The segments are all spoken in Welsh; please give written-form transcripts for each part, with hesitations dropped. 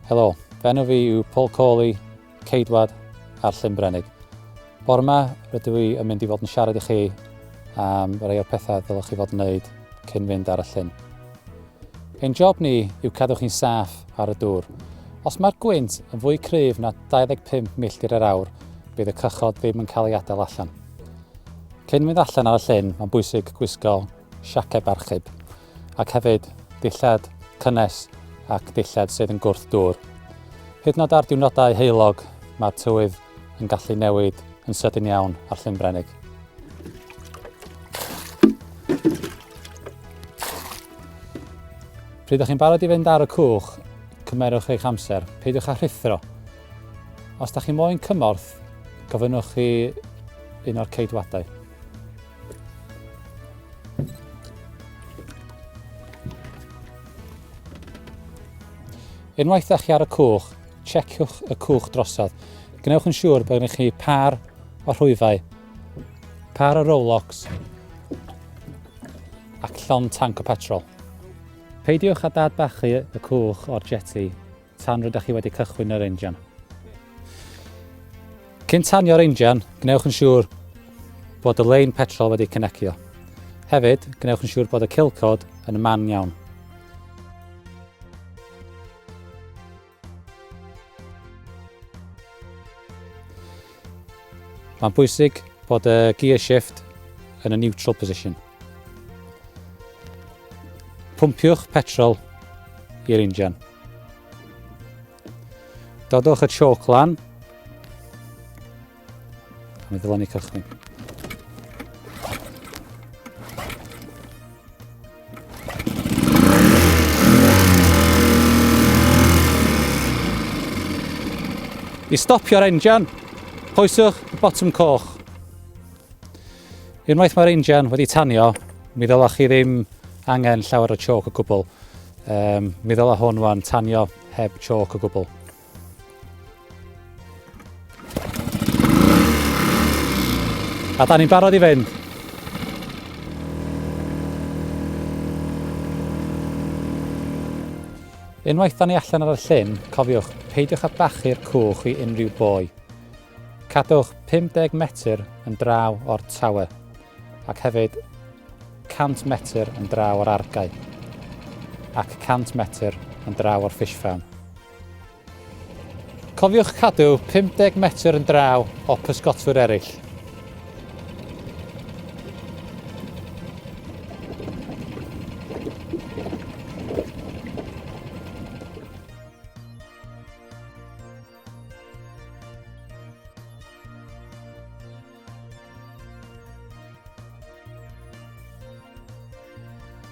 Helo, fe fi yw Polcoli, Ceidwad a'r Llyn Brenig. Bore yma rydw i yn mynd i fod yn siarad i chi am rai o'r pethau ddylech chi fod yn wneud cyn fynd ar y llyn. Ein job ni yw cadw chi'n saff ar y dŵr. Os mae'r gwynt yn fwy cryf na 25 milltir yr awr, bydd y cychod ddim yn cael ei adael allan. Cyn mynd allan ar y llyn, mae'n bwysig gwisgo siaced barchub ac hefyd dillad cynnes ac dillad sydd yn gwrth dŵr. Hyd yn oed ar diwrnodau heulog, mae'r tywydd yn gallu newid yn sydyn iawn ar Llyn Brenig. Pryd ydych chi'n barod i fynd ar y cwch, cymerwch eich amser, peidiwch â rhuthro. Os ydych chi moyn cymorth, gofynnwch chi un o'r ceidwadau. Unwaith ydych chi ar y cwch, tseciwch y cwch drosodd. Gnewch yn siŵr bod gennych chi par o rhwyfau, par o rowlocks ac llond tanc o petrol. Peidiwch â dadbachu y cwch o'r jeti tan rydych chi wedi cychwyn yr injan. Cyn tanio'r injan, gnewch yn siŵr bod y lein petrol wedi cynnecio. Hefyd, gnewch yn siŵr bod y cilcod yn man iawn. Mae'n bwysig bod y gear shift yn y neutral position. Pwmpiwch petrol i'r injan. Dodwch y choke lan. A mi ddylwn ni cychwyn. I stopio'r injan, pwyswch y botwm coch. Unwaith mae'r injan wedi tanio, mi ddylech chi ddim angen llawer o choke o gwbl. Mi ddyla hwn wan tanio heb choke o gwbl. A da ni'n barod i fynd. Unwaith da ni allan ar y llyn, cofiwch, peidiwch â bachu'r cwch i unrhyw boi. Cadwch 50 metr yn draw o'r tawe ac hefyd 100 metr yn draw o'r argau ac 100 metr yn draw o'r fish farm. Cofiwch cadw 50 metr yn draw o pysgotwyr eraill.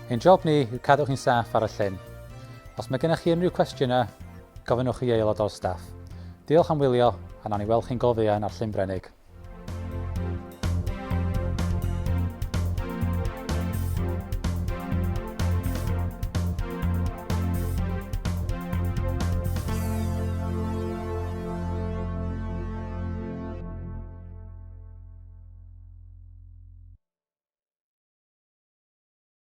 Ein job ni yw cadw chi'n saff ar y llyn. Os mae gennych chi unrhyw cwestiynau, gofynnwch i aelod o'r staff. Diolch am wylio, a nawn ni weld chi'n go fuan ar Llyn Brenig.